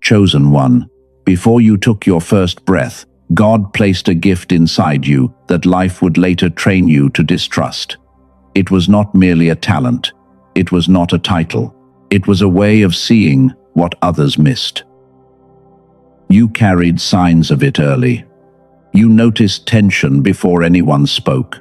Chosen one, before you took your first breath, God placed a gift inside you that life would later train you to distrust. It was not merely a talent. It was not a title. It was a way of seeing what others missed. You carried signs of it early. You noticed tension before anyone spoke.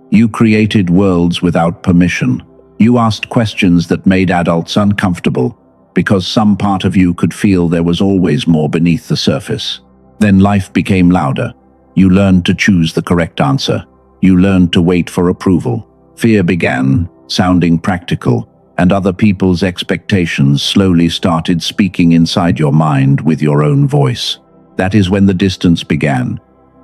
You created worlds without permission. You asked questions that made adults uncomfortable because some part of you could feel there was always more beneath the surface. Then life became louder. You learned to choose the correct answer. You learned to wait for approval. Fear began, sounding practical, and other people's expectations slowly started speaking inside your mind with your own voice. That is when the distance began.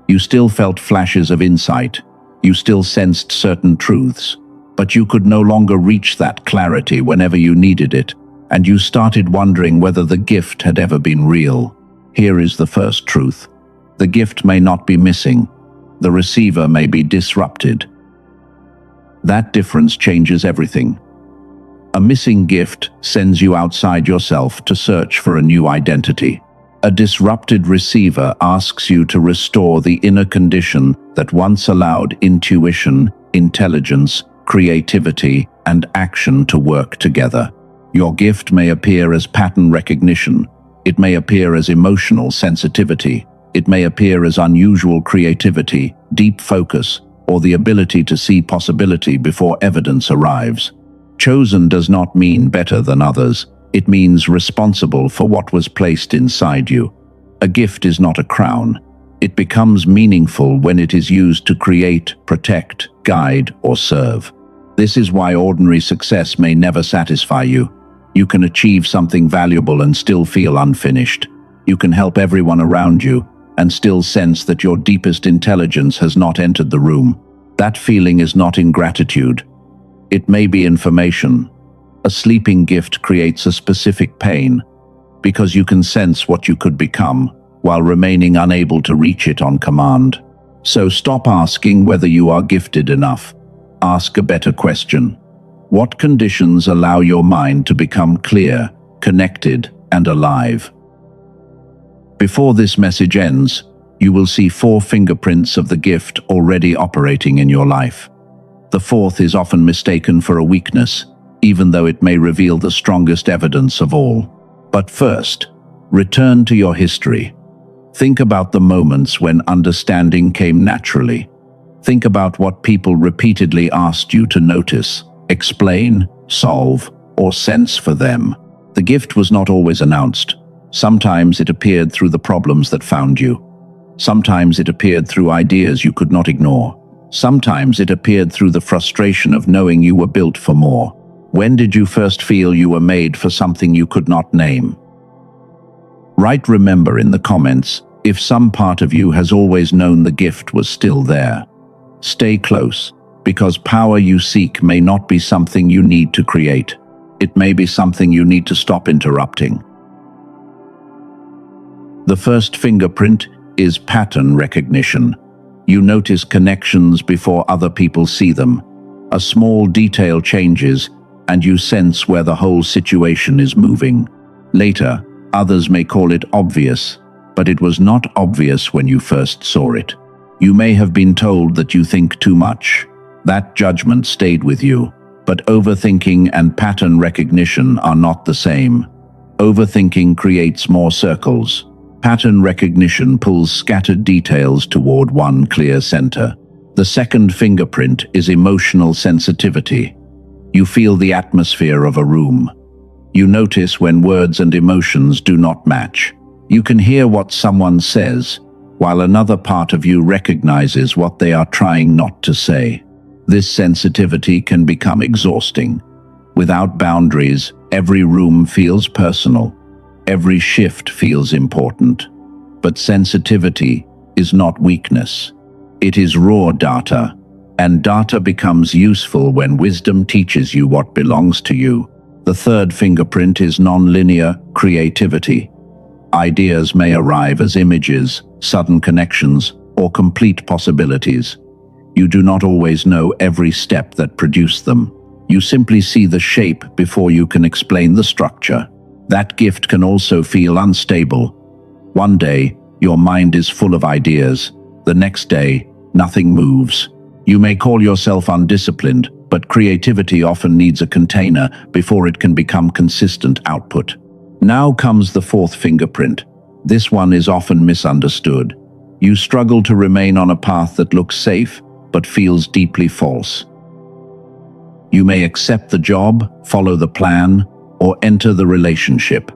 You still felt flashes of insight. You still sensed certain truths, but you could no longer reach that clarity whenever you needed it, and you started wondering whether the gift had ever been real. Here is the first truth. The gift may not be missing. The receiver may be disrupted. That difference changes everything. A missing gift sends you outside yourself to search for a new identity. A disrupted receiver asks you to restore the inner condition that once allowed intuition, intelligence, creativity, and action to work together. Your gift may appear as pattern recognition. It may appear as emotional sensitivity. It may appear as unusual creativity, deep focus, or the ability to see possibility before evidence arrives. Chosen does not mean better than others. It means responsible for what was placed inside you. A gift is not a crown. It becomes meaningful when it is used to create, protect, guide, or serve. This is why ordinary success may never satisfy you. You can achieve something valuable and still feel unfinished. You can help everyone around you and still sense that your deepest intelligence has not entered the room. That feeling is not ingratitude. It may be information. A sleeping gift creates a specific pain because you can sense what you could become while remaining unable to reach it on command. So stop asking whether you are gifted enough. Ask a better question. What conditions allow your mind to become clear, connected, and alive? Before this message ends, you will see 4 fingerprints of the gift already operating in your life. The 4th is often mistaken for a weakness, even though it may reveal the strongest evidence of all. But first, return to your history. Think about the moments when understanding came naturally. Think about what people repeatedly asked you to notice, explain, solve, or sense for them. The gift was not always announced. Sometimes it appeared through the problems that found you. Sometimes it appeared through ideas you could not ignore. Sometimes it appeared through the frustration of knowing you were built for more. When did you first feel you were made for something you could not name? Write "remember" in the comments if some part of you has always known the gift was still there. Stay close, because power you seek may not be something you need to create. It may be something you need to stop interrupting. The first fingerprint is pattern recognition. You notice connections before other people see them. A small detail changes, and you sense where the whole situation is moving. Later, others may call it obvious, but it was not obvious when you first saw it. You may have been told that you think too much. That judgment stayed with you. But overthinking and pattern recognition are not the same. Overthinking creates more circles. Pattern recognition pulls scattered details toward one clear center. The second fingerprint is emotional sensitivity. You feel the atmosphere of a room. You notice when words and emotions do not match. You can hear what someone says, while another part of you recognizes what they are trying not to say. This sensitivity can become exhausting. Without boundaries, every room feels personal. Every shift feels important. But sensitivity is not weakness. It is raw data, and data becomes useful when wisdom teaches you what belongs to you. The third fingerprint is nonlinear creativity. Ideas may arrive as images, sudden connections, or complete possibilities. You do not always know every step that produced them. You simply see the shape before you can explain the structure. That gift can also feel unstable. One day, your mind is full of ideas. The next day, nothing moves. You may call yourself undisciplined, but creativity often needs a container before it can become consistent output. Now comes the fourth fingerprint. This one is often misunderstood. You struggle to remain on a path that looks safe, but feels deeply false. You may accept the job, follow the plan, or enter the relationship.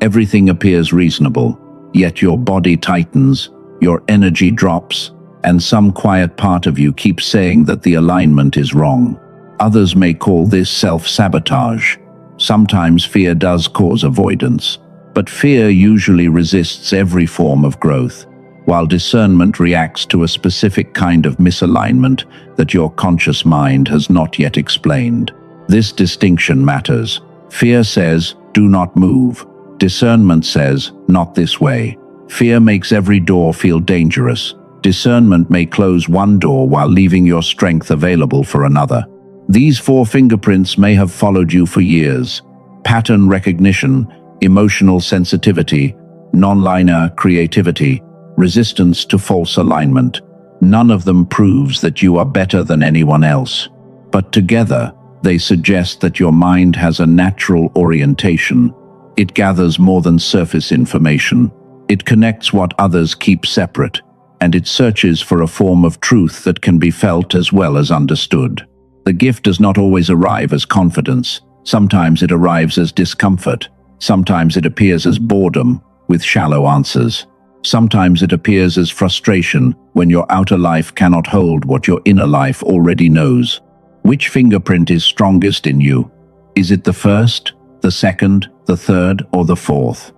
Everything appears reasonable, yet your body tightens, your energy drops, and some quiet part of you keeps saying that the alignment is wrong. Others may call this self-sabotage. Sometimes fear does cause avoidance, but fear usually resists every form of growth, while discernment reacts to a specific kind of misalignment that your conscious mind has not yet explained. This distinction matters. Fear says, "Do not move." Discernment says, "Not this way." Fear makes every door feel dangerous. Discernment may close one door while leaving your strength available for another. These four fingerprints may have followed you for years. Pattern recognition, emotional sensitivity, non-linear creativity, resistance to false alignment. None of them proves that you are better than anyone else. But together, they suggest that your mind has a natural orientation. It gathers more than surface information. It connects what others keep separate, and it searches for a form of truth that can be felt as well as understood. The gift does not always arrive as confidence. Sometimes it arrives as discomfort. Sometimes it appears as boredom, with shallow answers. Sometimes it appears as frustration when your outer life cannot hold what your inner life already knows. Which fingerprint is strongest in you? Is it the first, the second, the third, or the fourth?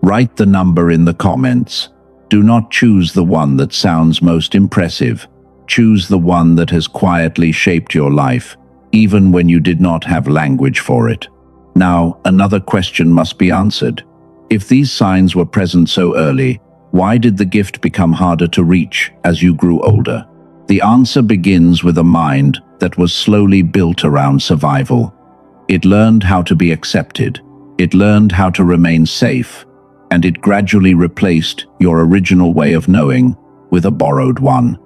Write the number in the comments. Do not choose the one that sounds most impressive. Choose the one that has quietly shaped your life, even when you did not have language for it. Now, another question must be answered. If these signs were present so early, why did the gift become harder to reach as you grew older? The answer begins with a mind that was slowly built around survival. It learned how to be accepted. It learned how to remain safe, and it gradually replaced your original way of knowing with a borrowed one.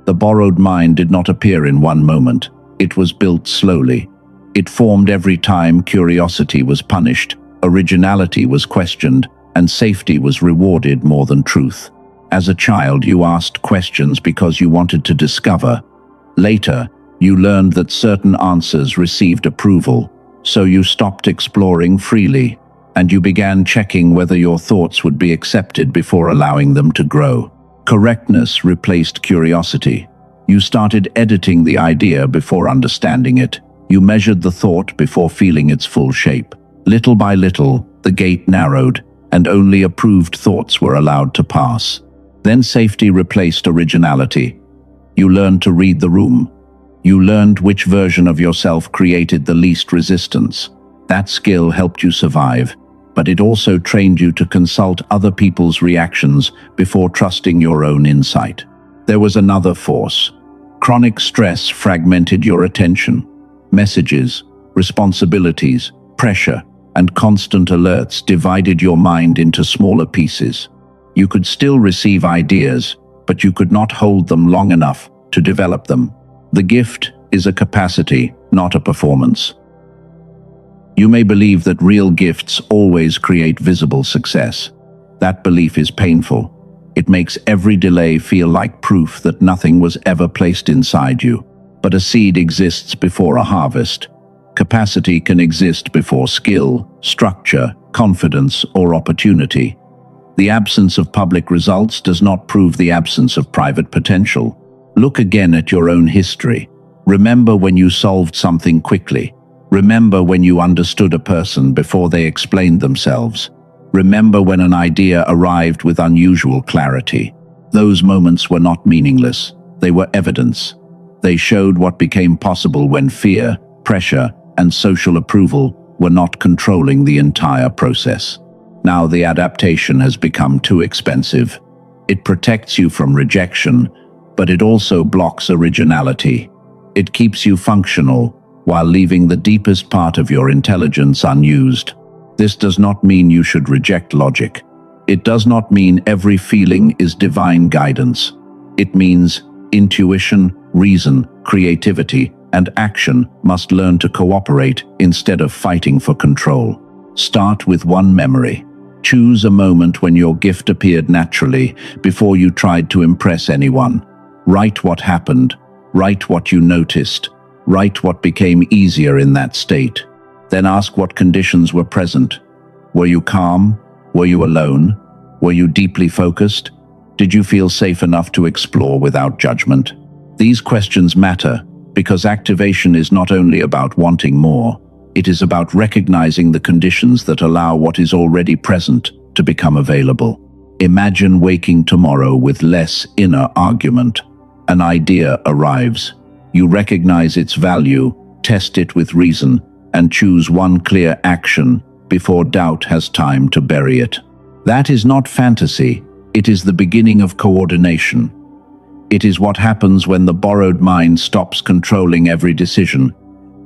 The borrowed mind did not appear in one moment. It was built slowly. It formed every time curiosity was punished, originality was questioned, and safety was rewarded more than truth. As a child, you asked questions because you wanted to discover. Later, you learned that certain answers received approval, so you stopped exploring freely, and you began checking whether your thoughts would be accepted before allowing them to grow. Correctness replaced curiosity. You started editing the idea before understanding it. You measured the thought before feeling its full shape. Little by little, the gate narrowed, and only approved thoughts were allowed to pass. Then safety replaced originality. You learned to read the room. You learned which version of yourself created the least resistance. That skill helped you survive, but it also trained you to consult other people's reactions before trusting your own insight. There was another force. Chronic stress fragmented your attention. Messages, responsibilities, pressure, and constant alerts divided your mind into smaller pieces. You could still receive ideas, but you could not hold them long enough to develop them. The gift is a capacity, not a performance. You may believe that real gifts always create visible success. That belief is painful. It makes every delay feel like proof that nothing was ever placed inside you. But a seed exists before a harvest. Capacity can exist before skill, structure, confidence, or opportunity. The absence of public results does not prove the absence of private potential. Look again at your own history. Remember when you solved something quickly. Remember when you understood a person before they explained themselves. Remember when an idea arrived with unusual clarity. Those moments were not meaningless. They were evidence. They showed what became possible when fear, pressure, and social approval were not controlling the entire process. Now the adaptation has become too expensive. It protects you from rejection, but it also blocks originality. It keeps you functional, while leaving the deepest part of your intelligence unused. This does not mean you should reject logic. It does not mean every feeling is divine guidance. It means intuition, reason, creativity, and action must learn to cooperate instead of fighting for control. Start with one memory. Choose a moment when your gift appeared naturally, before you tried to impress anyone. Write what happened. Write what you noticed. Write what became easier in that state. Then ask what conditions were present. Were you calm? Were you alone? Were you deeply focused? Did you feel safe enough to explore without judgment? These questions matter because activation is not only about wanting more, it is about recognizing the conditions that allow what is already present to become available. Imagine waking tomorrow with less inner argument. An idea arrives. You recognize its value, test it with reason, and choose one clear action before doubt has time to bury it. That is not fantasy. It is the beginning of coordination. It is what happens when the borrowed mind stops controlling every decision,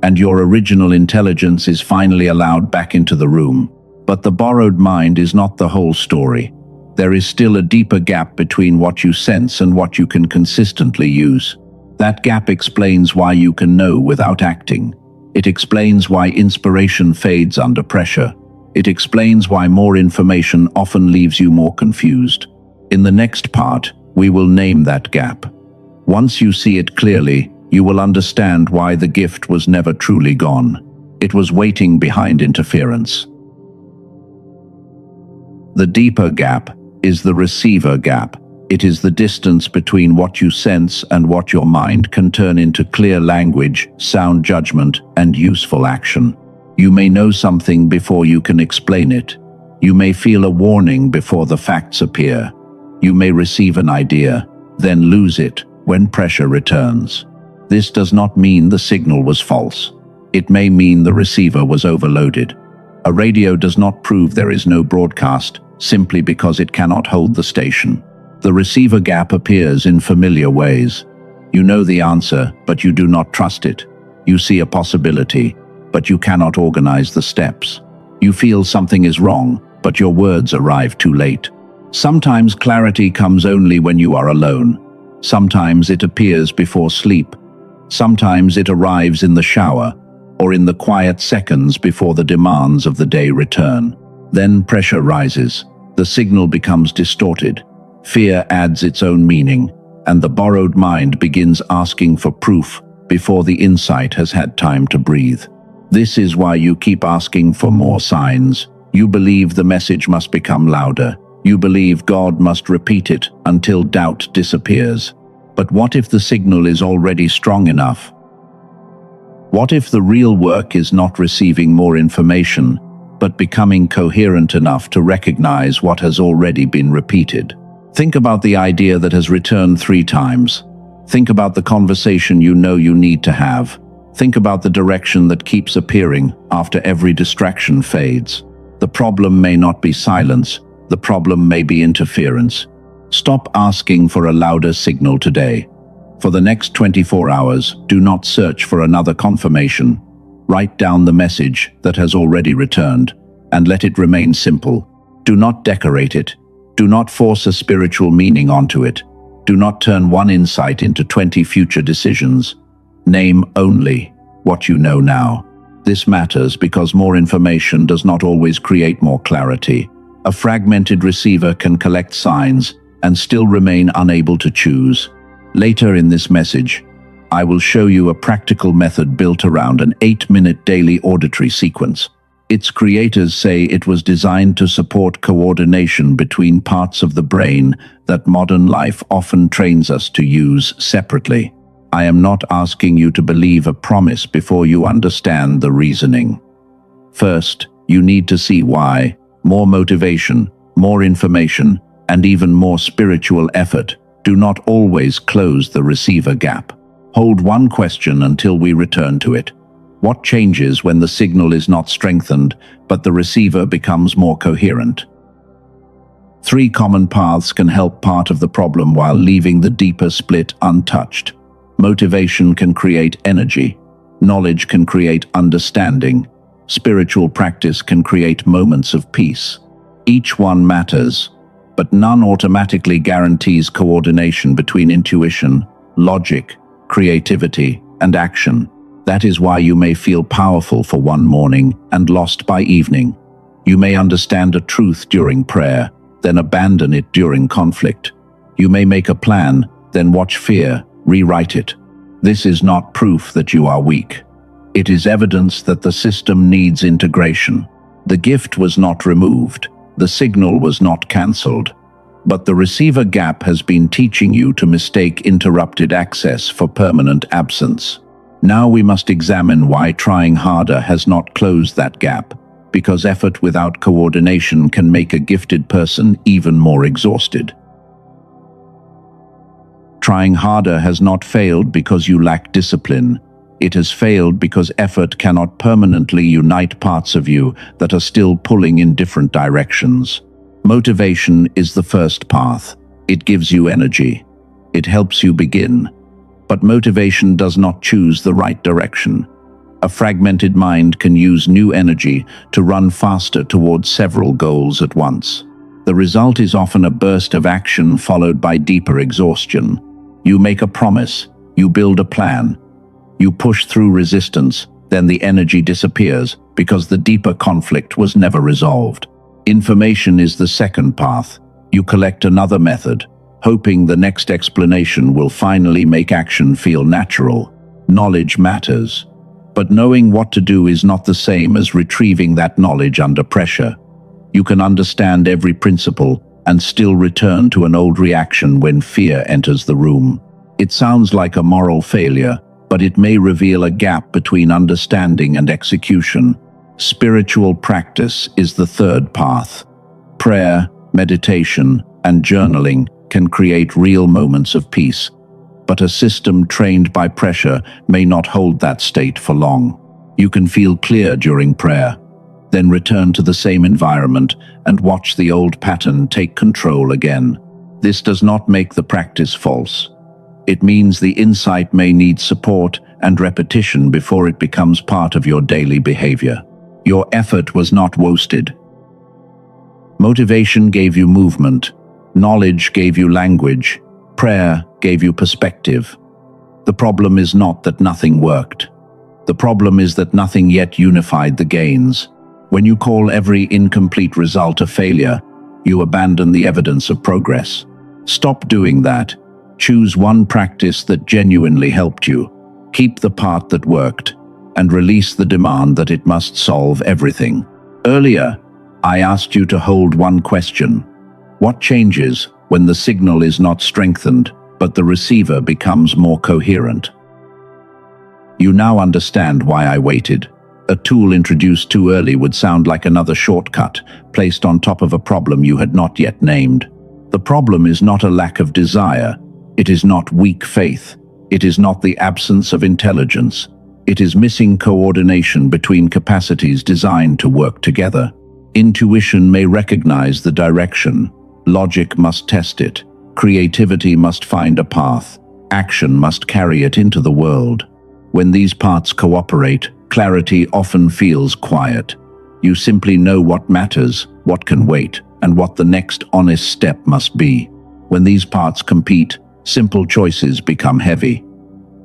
and your original intelligence is finally allowed back into the room. But the borrowed mind is not the whole story. There is still a deeper gap between what you sense and what you can consistently use. That gap explains why you can know without acting. It explains why inspiration fades under pressure. It explains why more information often leaves you more confused. In the next part, we will name that gap. Once you see it clearly, you will understand why the gift was never truly gone. It was waiting behind interference. The deeper gap is the receiver gap. It is the distance between what you sense and what your mind can turn into clear language, sound judgment, and useful action. You may know something before you can explain it. You may feel a warning before the facts appear. You may receive an idea, then lose it when pressure returns. This does not mean the signal was false. It may mean the receiver was overloaded. A radio does not prove there is no broadcast simply because it cannot hold the station. The receiver gap appears in familiar ways. You know the answer, but you do not trust it. You see a possibility, but you cannot organize the steps. You feel something is wrong, but your words arrive too late. Sometimes clarity comes only when you are alone. Sometimes it appears before sleep. Sometimes it arrives in the shower, or in the quiet seconds before the demands of the day return. Then pressure rises. The signal becomes distorted. Fear adds its own meaning, and the borrowed mind begins asking for proof before the insight has had time to breathe. This is why you keep asking for more signs. You believe the message must become louder. You believe God must repeat it until doubt disappears. But what if the signal is already strong enough? What if the real work is not receiving more information, but becoming coherent enough to recognize what has already been repeated? Think about the idea that has returned 3 times. Think about the conversation you know you need to have. Think about the direction that keeps appearing after every distraction fades. The problem may not be silence. The problem may be interference. Stop asking for a louder signal today. For the next 24 hours, do not search for another confirmation. Write down the message that has already returned, and let it remain simple. Do not decorate it. Do not force a spiritual meaning onto it. Do not turn one insight into 20 future decisions. Name only what you know now. This matters because more information does not always create more clarity. A fragmented receiver can collect signs and still remain unable to choose. Later in this message, I will show you a practical method built around an 8-minute daily auditory sequence. Its creators say it was designed to support coordination between parts of the brain that modern life often trains us to use separately. I am not asking you to believe a promise before you understand the reasoning. First, you need to see why. More motivation, more information, and even more spiritual effort do not always close the receiver gap. Hold one question until we return to it. What changes when the signal is not strengthened, but the receiver becomes more coherent? 3 common paths can help part of the problem while leaving the deeper split untouched. Motivation can create energy. Knowledge can create understanding. Spiritual practice can create moments of peace. Each one matters, but none automatically guarantees coordination between intuition, logic, creativity, and action. That is why you may feel powerful for one morning and lost by evening. You may understand a truth during prayer, then abandon it during conflict. You may make a plan, then watch fear rewrite it. This is not proof that you are weak. It is evidence that the system needs integration. The gift was not removed, the signal was not cancelled, but the receiver gap has been teaching you to mistake interrupted access for permanent absence. Now we must examine why trying harder has not closed that gap, because effort without coordination can make a gifted person even more exhausted. Trying harder has not failed because you lack discipline. It has failed because effort cannot permanently unite parts of you that are still pulling in different directions. Motivation is the first path. It gives you energy. It helps you begin. But motivation does not choose the right direction. A fragmented mind can use new energy to run faster towards several goals at once. The result is often a burst of action followed by deeper exhaustion. You make a promise, you build a plan, you push through resistance, then the energy disappears because the deeper conflict was never resolved. Information is the second path. You collect another method, hoping the next explanation will finally make action feel natural. Knowledge matters, but knowing what to do is not the same as retrieving that knowledge under pressure. You can understand every principle and still return to an old reaction when fear enters the room. It sounds like a moral failure, but it may reveal a gap between understanding and execution. Spiritual practice is the third path. Prayer, meditation, and journaling can create real moments of peace, but a system trained by pressure may not hold that state for long. You can feel clear during prayer, then return to the same environment and watch the old pattern take control again. This does not make the practice false. It means the insight may need support and repetition before it becomes part of your daily behavior. Your effort was not wasted. Motivation gave you movement. Knowledge gave you language. Prayer gave you perspective. The problem is not that nothing worked. The problem is that nothing yet unified the gains. When you call every incomplete result a failure, you abandon the evidence of progress. Stop doing that. Choose one practice that genuinely helped you. Keep the part that worked, and release the demand that it must solve everything. Earlier, I asked you to hold one question. What changes when the signal is not strengthened, but the receiver becomes more coherent? You now understand why I waited. A tool introduced too early would sound like another shortcut, placed on top of a problem you had not yet named. The problem is not a lack of desire. It is not weak faith. It is not the absence of intelligence. It is missing coordination between capacities designed to work together. Intuition may recognize the direction. Logic must test it. Creativity must find a path. Action must carry it into the world. When these parts cooperate, clarity often feels quiet. You simply know what matters, what can wait, and what the next honest step must be. When these parts compete, simple choices become heavy.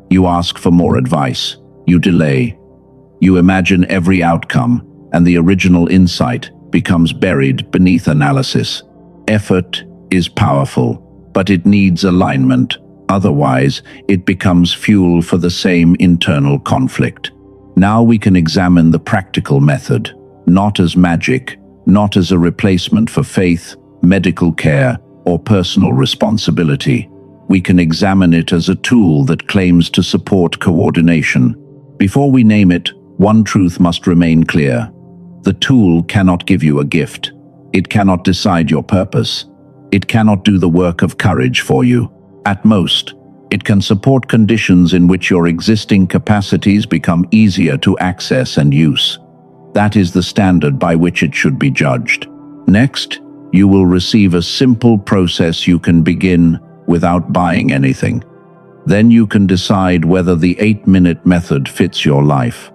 You ask for more advice. You delay. You imagine every outcome, and the original insight becomes buried beneath analysis. Effort is powerful, but it needs alignment. Otherwise, it becomes fuel for the same internal conflict. Now we can examine the practical method, not as magic, not as a replacement for faith, medical care, or personal responsibility. We can examine it as a tool that claims to support coordination. Before we name it, one truth must remain clear. The tool cannot give you a gift. It cannot decide your purpose. It cannot do the work of courage for you. At most, it can support conditions in which your existing capacities become easier to access and use. That is the standard by which it should be judged. Next, you will receive a simple process you can begin without buying anything. Then you can decide whether the 8-minute method fits your life.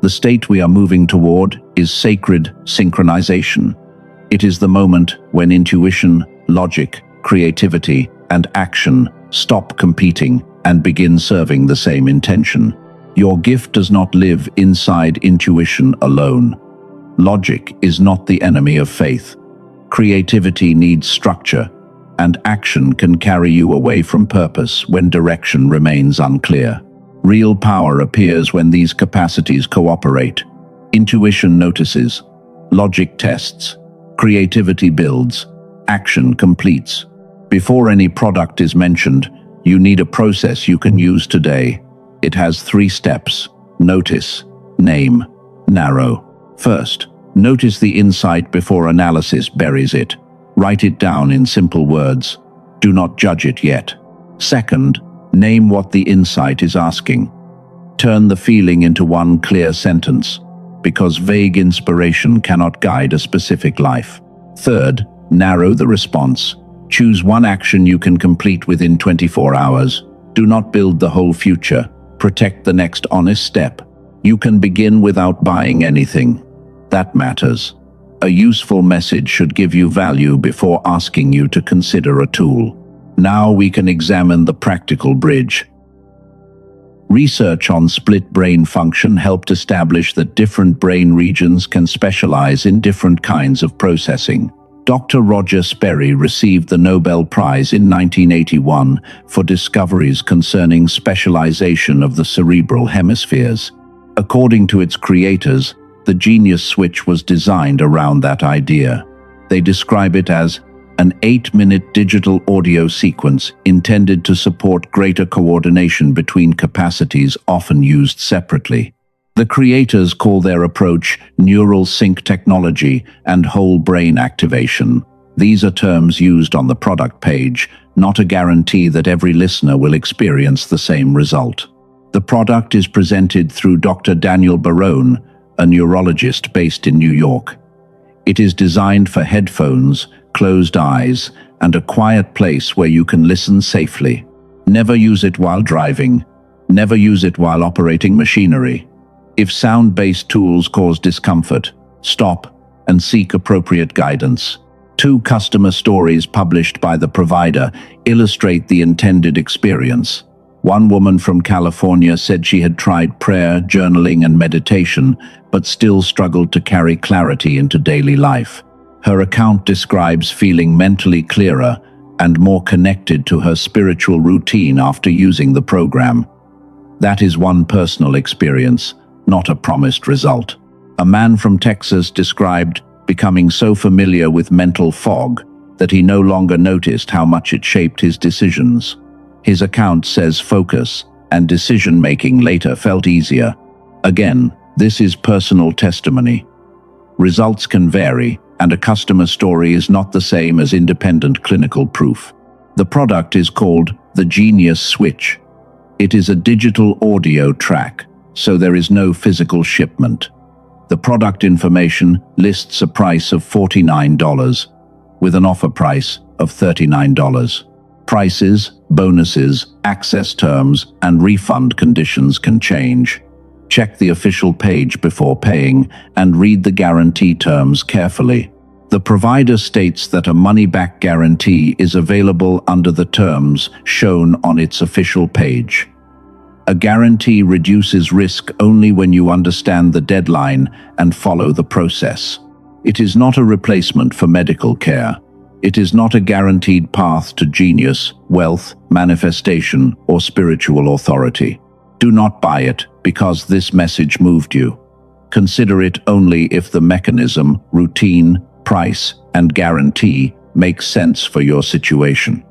The state we are moving toward is sacred synchronization. It is the moment when intuition, logic, creativity, and action stop competing and begin serving the same intention. Your gift does not live inside intuition alone. Logic is not the enemy of faith. Creativity needs structure, and action can carry you away from purpose when direction remains unclear. Real power appears when these capacities cooperate. Intuition notices, logic tests, creativity builds, action completes. Before any product is mentioned, you need a process you can use today. It has 3 steps: notice, name, narrow. First, notice the insight before analysis buries it. Write it down in simple words. Do not judge it yet. Second, name what the insight is asking. Turn the feeling into one clear sentence, because vague inspiration cannot guide a specific life. Third, narrow the response. Choose one action you can complete within 24 hours. Do not build the whole future. Protect the next honest step. You can begin without buying anything. That matters. A useful message should give you value before asking you to consider a tool. Now we can examine the practical bridge. Research on split brain function helped establish that different brain regions can specialize in different kinds of processing. Dr. Roger Sperry received the Nobel Prize in 1981 for discoveries concerning specialization of the cerebral hemispheres. According to its creators, the genius switch was designed around that idea. They describe it as an 8-minute digital audio sequence intended to support greater coordination between capacities often used separately. The creators call their approach neural sync technology and whole brain activation. These are terms used on the product page, not a guarantee that every listener will experience the same result. The product is presented through Dr. Daniel Barone, a neurologist based in New York. It is designed for headphones, closed eyes, and a quiet place where you can listen safely. Never use it while driving. Never use it while operating machinery. If sound-based tools cause discomfort, stop and seek appropriate guidance. 2 customer stories published by the provider illustrate the intended experience. One woman from California said she had tried prayer, journaling, and meditation, but still struggled to carry clarity into daily life. Her account describes feeling mentally clearer and more connected to her spiritual routine after using the program. That is one personal experience, not a promised result. A man from Texas described becoming so familiar with mental fog that he no longer noticed how much it shaped his decisions. His account says focus and decision-making later felt easier. Again, this is personal testimony. Results can vary, and a customer story is not the same as independent clinical proof. The product is called the Genius Switch. It is a digital audio track, so there is no physical shipment. The product information lists a price of $49, with an offer price of $39. Prices, bonuses, access terms, and refund conditions can change. Check the official page before paying and read the guarantee terms carefully. The provider states that a money-back guarantee is available under the terms shown on its official page. A guarantee reduces risk only when you understand the deadline and follow the process. It is not a replacement for medical care. It is not a guaranteed path to genius, wealth, manifestation, or spiritual authority. Do not buy it because this message moved you. Consider it only if the mechanism, routine, price, and guarantee make sense for your situation.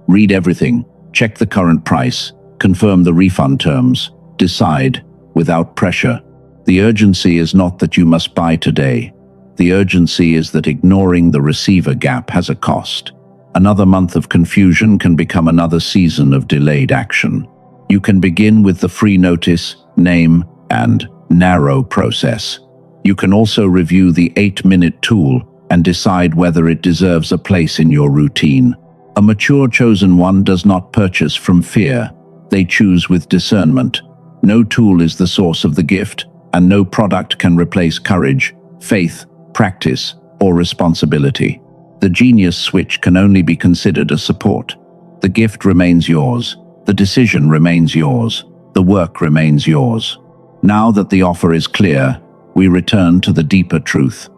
Read everything, check the current price, confirm the refund terms, decide without pressure. The urgency is not that you must buy today. The urgency is that ignoring the receiver gap has a cost. Another month of confusion can become another season of delayed action. You can begin with the free notice, name, and narrow process. You can also review the 8-minute tool and decide whether it deserves a place in your routine. A mature chosen one does not purchase from fear. They choose with discernment. No tool is the source of the gift, and no product can replace courage, faith, practice, or responsibility. The genius switch can only be considered a support. The gift remains yours. The decision remains yours. The work remains yours. Now that the offer is clear, we return to the deeper truth.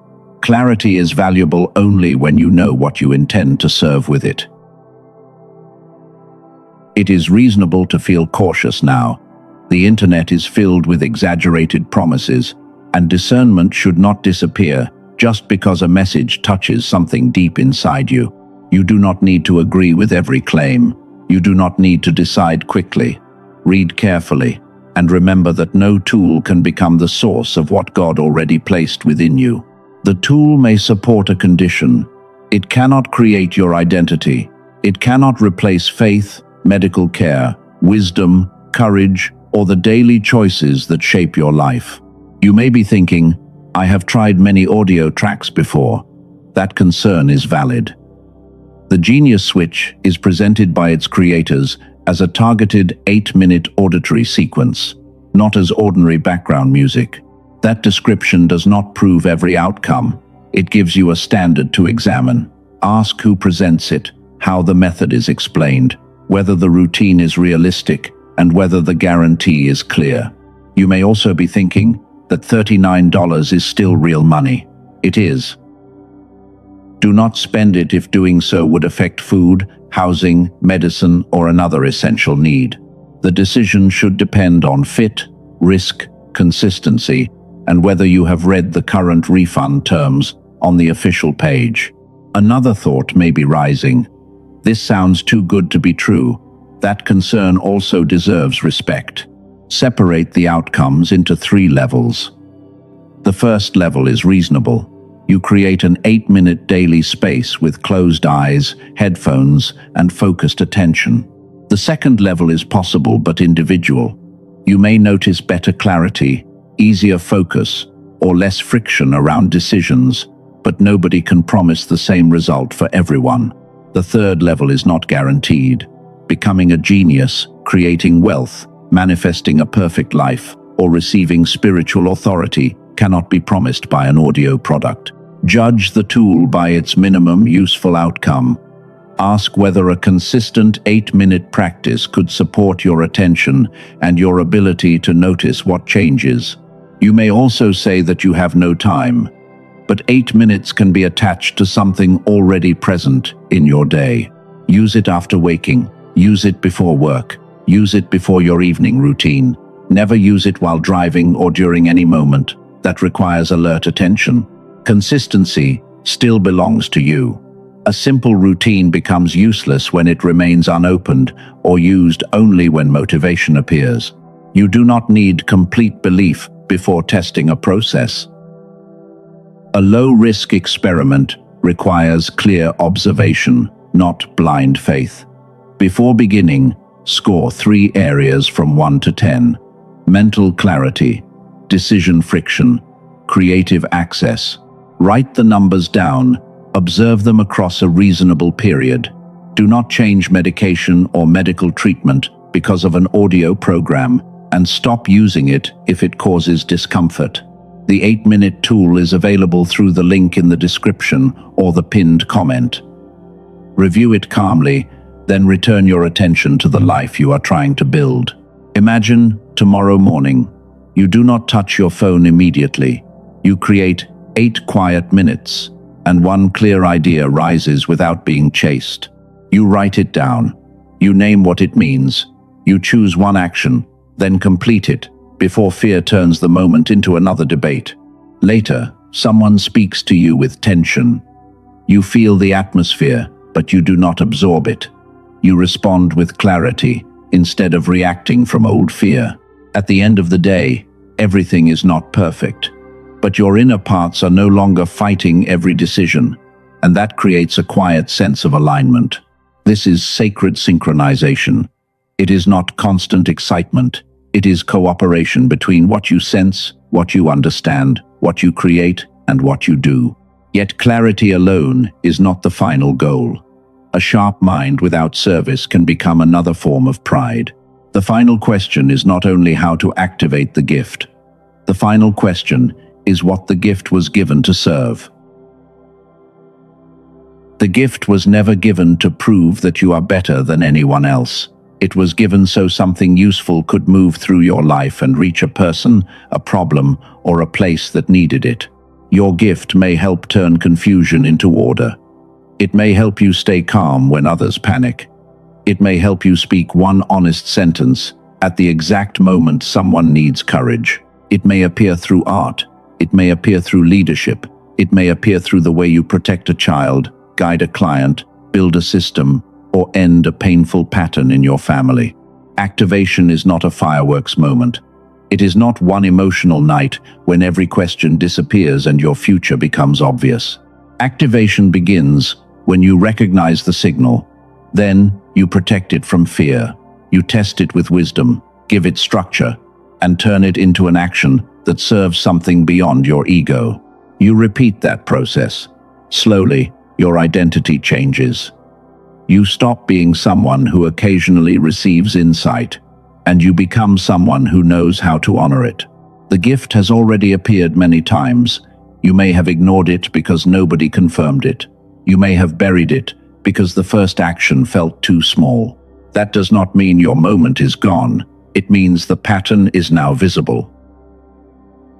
Clarity is valuable only when you know what you intend to serve with it. It is reasonable to feel cautious now. The internet is filled with exaggerated promises, and discernment should not disappear just because a message touches something deep inside you. You do not need to agree with every claim. You do not need to decide quickly. Read carefully, and remember that no tool can become the source of what God already placed within you. The tool may support a condition. It cannot create your identity. It cannot replace faith, medical care, wisdom, courage, or the daily choices that shape your life. You may be thinking, I have tried many audio tracks before. That concern is valid. The Genius Switch is presented by its creators as a targeted 8-minute auditory sequence, not as ordinary background music. That description does not prove every outcome. It gives you a standard to examine. Ask who presents it, how the method is explained, whether the routine is realistic, and whether the guarantee is clear. You may also be thinking that $39 is still real money. It is. Do not spend it if doing so would affect food, housing, medicine, or another essential need. The decision should depend on fit, risk, consistency, and whether you have read the current refund terms on the official page. Another thought may be rising. This sounds too good to be true. That concern also deserves respect. Separate the outcomes into 3 levels. The first level is reasonable. You create an 8-minute daily space with closed eyes, headphones, and focused attention. The second level is possible but individual. You may notice better clarity, easier focus, or less friction around decisions, but nobody can promise the same result for everyone. The third level is not guaranteed. Becoming a genius, creating wealth, manifesting a perfect life, or receiving spiritual authority cannot be promised by an audio product. Judge the tool by its minimum useful outcome. Ask whether a consistent 8-minute practice could support your attention and your ability to notice what changes. You may also say that you have no time, but 8 minutes can be attached to something already present in your day. Use it after waking. Use it before work. Use it before your evening routine. Never use it while driving or during any moment that requires alert attention. Consistency still belongs to you. A simple routine becomes useless when it remains unopened or used only when motivation appears. You do not need complete belief before testing a process. A low-risk experiment requires clear observation, not blind faith. Before beginning, score 3 areas from 1 to 10. Mental clarity, decision friction, creative access. Write the numbers down. Observe them across a reasonable period. Do not change medication or medical treatment because of an audio program, and stop using it if it causes discomfort. The 8-minute tool is available through the link in the description or the pinned comment. Review it calmly, then return your attention to the life you are trying to build. Imagine tomorrow morning. You do not touch your phone immediately. You create 8 quiet minutes, and one clear idea rises without being chased. You write it down. You name what it means. You choose one action, then complete it, before fear turns the moment into another debate. Later, someone speaks to you with tension. You feel the atmosphere, but you do not absorb it. You respond with clarity, instead of reacting from old fear. At the end of the day, everything is not perfect. But your inner parts are no longer fighting every decision, and that creates a quiet sense of alignment. This is sacred synchronization. It is not constant excitement. It is cooperation between what you sense, what you understand, what you create, and what you do. Yet clarity alone is not the final goal. A sharp mind without service can become another form of pride. The final question is not only how to activate the gift. The final question is what the gift was given to serve. The gift was never given to prove that you are better than anyone else. It was given so something useful could move through your life and reach a person, a problem, or a place that needed it. Your gift may help turn confusion into order. It may help you stay calm when others panic. It may help you speak one honest sentence at the exact moment someone needs courage. It may appear through art. It may appear through leadership. It may appear through the way you protect a child, guide a client, build a system, or end a painful pattern in your family. Activation is not a fireworks moment. It is not one emotional night when every question disappears and your future becomes obvious. Activation begins when you recognize the signal. Then you protect it from fear. You test it with wisdom, give it structure, and turn it into an action that serves something beyond your ego. You repeat that process. Slowly, your identity changes. You stop being someone who occasionally receives insight, and you become someone who knows how to honor it. The gift has already appeared many times. You may have ignored it because nobody confirmed it. You may have buried it because the first action felt too small. That does not mean your moment is gone. It means the pattern is now visible.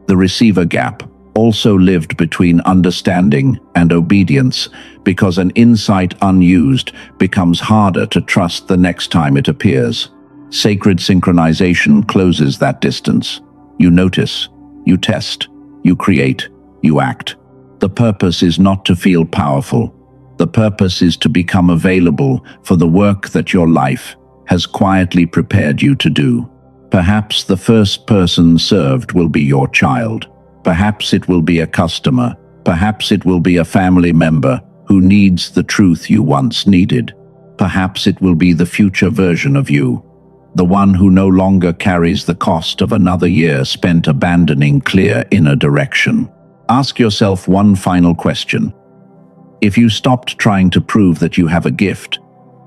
The receiver gap also lived between understanding and obedience, because an insight unused becomes harder to trust the next time it appears. Sacred synchronization closes that distance. You notice, you test, you create, you act. The purpose is not to feel powerful. The purpose is to become available for the work that your life has quietly prepared you to do. Perhaps the first person served will be your child. Perhaps it will be a customer. Perhaps it will be a family member who needs the truth you once needed. Perhaps it will be the future version of you, the one who no longer carries the cost of another year spent abandoning clear inner direction. Ask yourself one final question. If you stopped trying to prove that you have a gift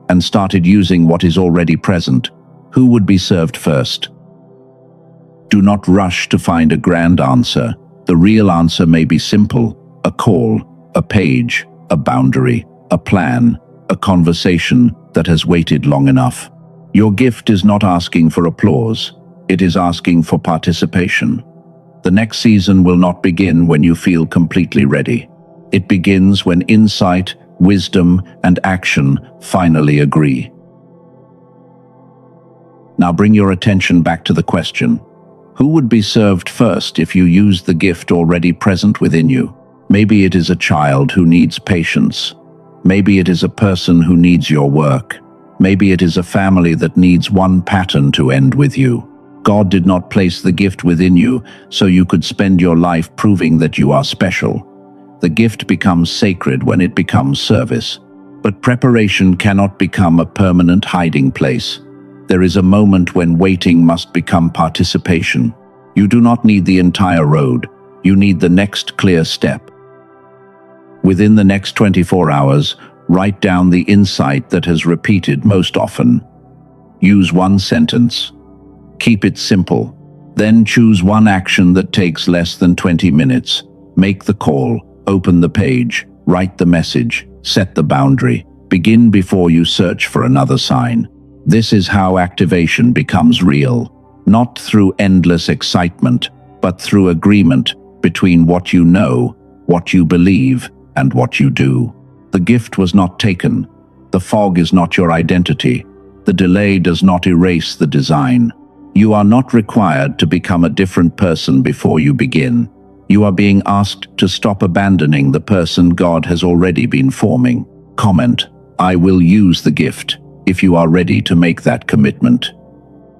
and started using what is already present, who would be served first? Do not rush to find a grand answer. The real answer may be simple: a call, a page, a boundary, a plan, a conversation that has waited long enough. Your gift is not asking for applause. It is asking for participation. The next season will not begin when you feel completely ready. It begins when insight, wisdom, and action finally agree. Now bring your attention back to the question: who would be served first if you used the gift already present within you? Maybe it is a child who needs patience. Maybe it is a person who needs your work. Maybe it is a family that needs one pattern to end with you. God did not place the gift within you so you could spend your life proving that you are special. The gift becomes sacred when it becomes service. But preparation cannot become a permanent hiding place. There is a moment when waiting must become participation. You do not need the entire road. You need the next clear step. Within the next 24 hours, write down the insight that has repeated most often. Use one sentence. Keep it simple. Then choose one action that takes less than 20 minutes. Make the call, open the page, write the message, set the boundary. Begin before you search for another sign. This is how activation becomes real, not through endless excitement, but through agreement between what you know, what you believe, and what you do. The gift was not taken. The fog is not your identity. The delay does not erase the design. You are not required to become a different person before you begin. You are being asked to stop abandoning the person God has already been forming. Comment: I will use the gift, if you are ready to make that commitment.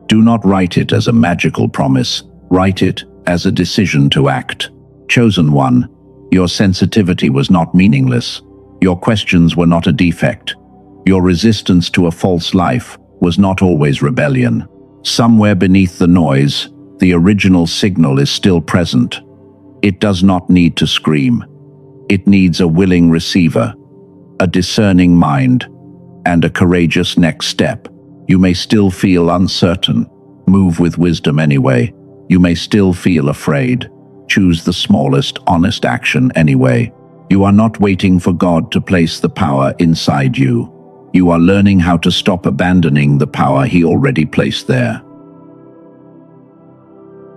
Do not write it as a magical promise. Write it as a decision to act. Chosen one, your sensitivity was not meaningless. Your questions were not a defect. Your resistance to a false life was not always rebellion. Somewhere beneath the noise, the original signal is still present. It does not need to scream. It needs a willing receiver, a discerning mind, and a courageous next step. You may still feel uncertain. Move with wisdom anyway. You may still feel afraid. Choose the smallest, honest action anyway. You are not waiting for God to place the power inside you. You are learning how to stop abandoning the power He already placed there.